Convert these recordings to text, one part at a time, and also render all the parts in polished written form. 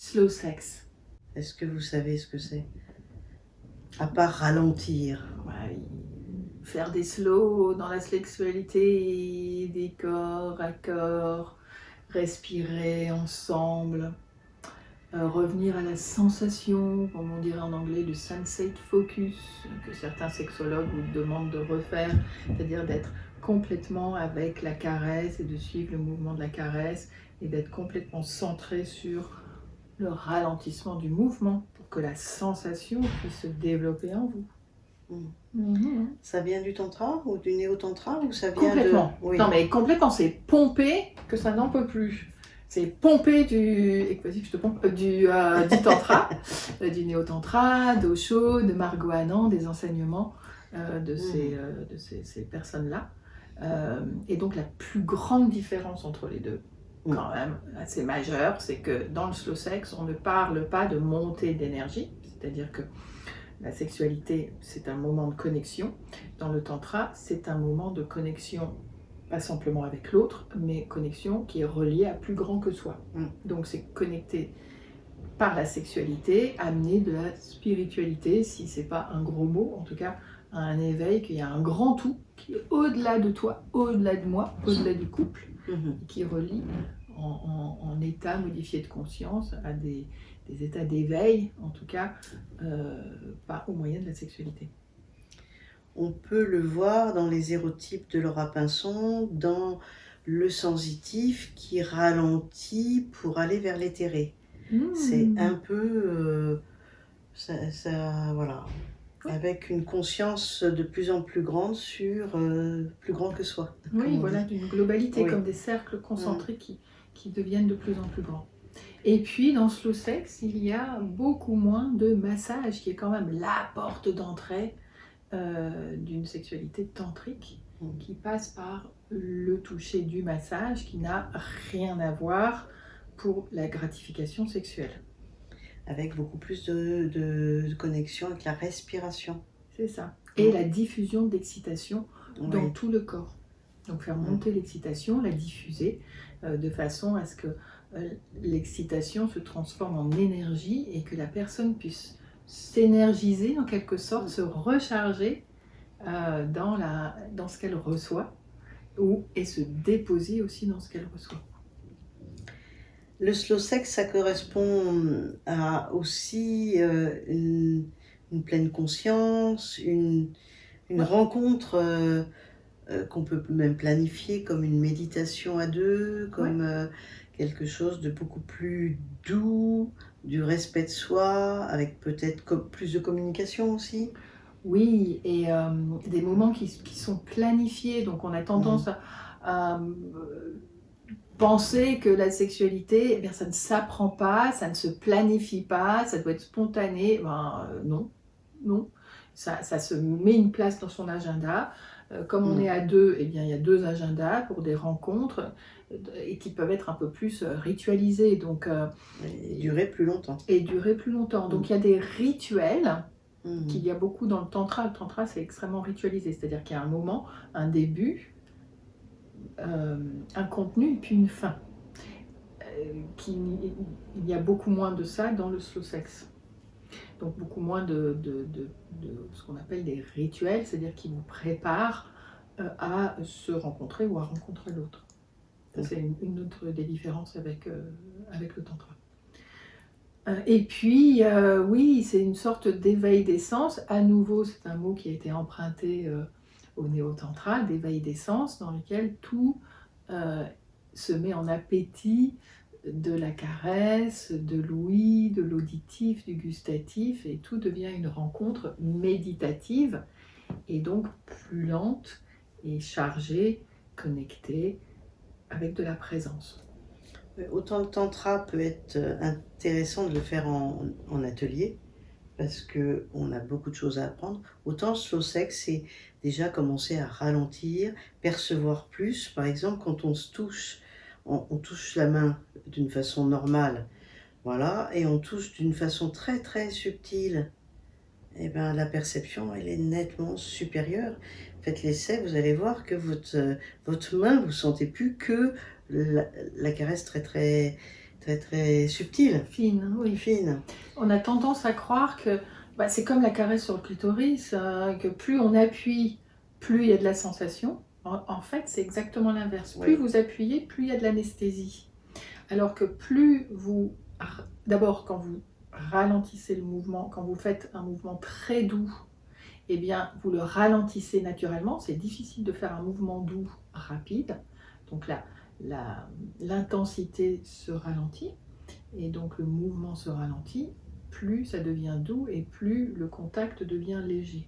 slow sex. Est-ce que vous savez ce que c'est? À part ralentir. Ouais, faire des slow dans la sexualité, des corps à corps, respirer ensemble, revenir à la sensation, comme on dirait en anglais, le sensate focus, que certains sexologues vous demandent de refaire, c'est-à-dire d'être complètement avec la caresse et de suivre le mouvement de la caresse et d'être complètement centré sur le ralentissement du mouvement pour que la sensation puisse se développer en vous. Ça vient du tantra ou du néo-tantra ou ça vient Complètement. de... Oui. Non mais complètement, c'est pomper que ça n'en peut plus. C'est pomper du, vas-y, je te pompe, du tantra, du néo-tantra, d'Osho, de Margot Anand, des enseignements de ces personnes-là. Et donc la plus grande différence entre les deux, quand même assez majeure, c'est que dans le slow sex, on ne parle pas de montée d'énergie, c'est-à-dire que la sexualité, c'est un moment de connexion. Dans le tantra, c'est un moment de connexion, pas simplement avec l'autre, mais connexion qui est reliée à plus grand que soi. Donc c'est connecté par la sexualité, amener de la spiritualité, si c'est pas un gros mot, en tout cas à un éveil, qu'il y a un grand tout qui est au-delà de toi, au-delà de moi, au-delà du couple, qui relie en état modifié de conscience à des états d'éveil, en tout cas, pas au moyen de la sexualité. On peut le voir dans les érotypes de Laura Pinson, dans le sensitif qui ralentit pour aller vers l'éthéré. C'est un peu... voilà, avec une conscience de plus en plus grande sur plus grand que soi. Oui, voilà, d'une globalité, comme des cercles concentriques qui deviennent de plus en plus grands. Et puis, dans slow sex, il y a beaucoup moins de massage, qui est quand même la porte d'entrée d'une sexualité tantrique, qui passe par le toucher du massage, qui n'a rien à voir pour la gratification sexuelle. Avec beaucoup plus de connexion avec la respiration. C'est ça. Et la diffusion d'excitation dans tout le corps. Donc faire monter l'excitation, la diffuser, de façon à ce que l'excitation se transforme en énergie et que la personne puisse s'énergiser en quelque sorte, se recharger dans ce qu'elle reçoit et se déposer aussi dans ce qu'elle reçoit. Le slow sex, ça correspond à aussi une pleine conscience, une rencontre qu'on peut même planifier comme une méditation à deux, comme quelque chose de beaucoup plus doux, du respect de soi, avec peut-être plus de communication aussi. Oui, et des moments qui sont planifiés, donc on a tendance à penser que la sexualité, eh bien, ça ne s'apprend pas, ça ne se planifie pas, ça doit être spontané. Non. Ça se met une place dans son agenda. Comme on est à deux, eh bien, il y a deux agendas pour des rencontres et qui peuvent être un peu plus ritualisés. Donc, et durer plus longtemps. Donc il y a des rituels qu'il y a beaucoup dans le tantra. Le tantra, c'est extrêmement ritualisé, c'est-à-dire qu'il y a un moment, un début, un contenu et puis une fin. Il y a beaucoup moins de ça dans le slow sex. Donc beaucoup moins de ce qu'on appelle des rituels, c'est-à-dire qui vous préparent à se rencontrer ou à rencontrer l'autre. C'est une autre des différences avec le tantra. Et puis, oui, c'est une sorte d'éveil d'essence. À nouveau, c'est un mot qui a été emprunté au néo-tantra, d'éveil d'essence, dans lequel tout se met en appétit de la caresse, de l'ouïe, de l'auditif, du gustatif, et tout devient une rencontre méditative, et donc plus lente et chargée, connectée, avec de la présence. Autant le tantra peut être intéressant de le faire en atelier, parce qu'on a beaucoup de choses à apprendre, autant le slow sex, c'est déjà commencer à ralentir, percevoir plus. Par exemple, quand on se touche, on touche la main d'une façon normale, voilà, et on touche d'une façon très très subtile, et bien la perception, elle est nettement supérieure. Faites l'essai, vous allez voir que votre main, vous ne sentez plus que la caresse très très très très subtile, fine, oui. fine. On a tendance à croire que c'est comme la caresse sur le clitoris, que plus on appuie, plus il y a de la sensation. En fait, c'est exactement l'inverse. Plus Oui. vous appuyez, plus il y a de l'anesthésie. Alors que plus vous... D'abord, quand vous ralentissez le mouvement, quand vous faites un mouvement très doux, eh bien, vous le ralentissez naturellement. C'est difficile de faire un mouvement doux rapide. Donc l'intensité se ralentit et donc le mouvement se ralentit. Plus ça devient doux et plus le contact devient léger.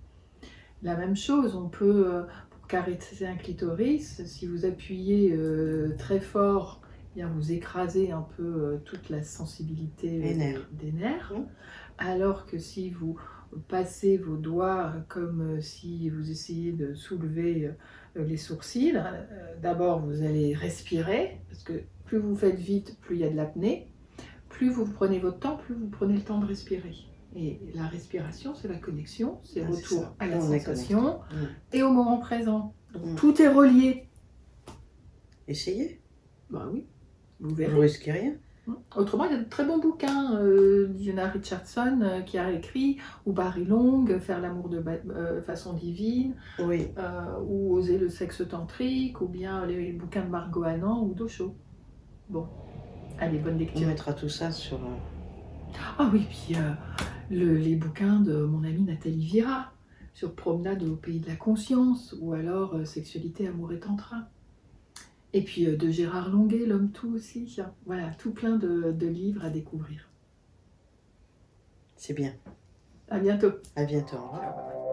La même chose, on peut, pour caresser un clitoris, si vous appuyez très fort, eh bien vous écrasez un peu toute la sensibilité des nerfs. Alors que si vous passez vos doigts comme si vous essayez de soulever les sourcils, d'abord vous allez respirer, parce que plus vous faites vite, plus il y a de l'apnée. Plus vous prenez votre temps, plus vous prenez le temps de respirer. Et la respiration, c'est la connexion, c'est le retour à la sensation et au moment présent. Donc tout est relié. Essayez. Bah oui, vous verrez. Vous ne risquez rien. Autrement, il y a de très bons bouquins. Diana Richardson qui a écrit, ou Barry Long, Faire l'amour de façon divine, Oui. ou Oser le sexe tantrique, ou bien les bouquins de Margot Anand ou d'Osho. Bon, allez, bonne lecture. On mettra tout ça sur... Ah oui, puis les bouquins de mon amie Nathalie Vira, sur Promenade au pays de la conscience, ou alors Sexualité, amour et tantra. Et puis de Gérard Longuet, L'homme tout aussi. Voilà, tout plein de livres à découvrir. C'est bien. À bientôt. À bientôt. Au revoir.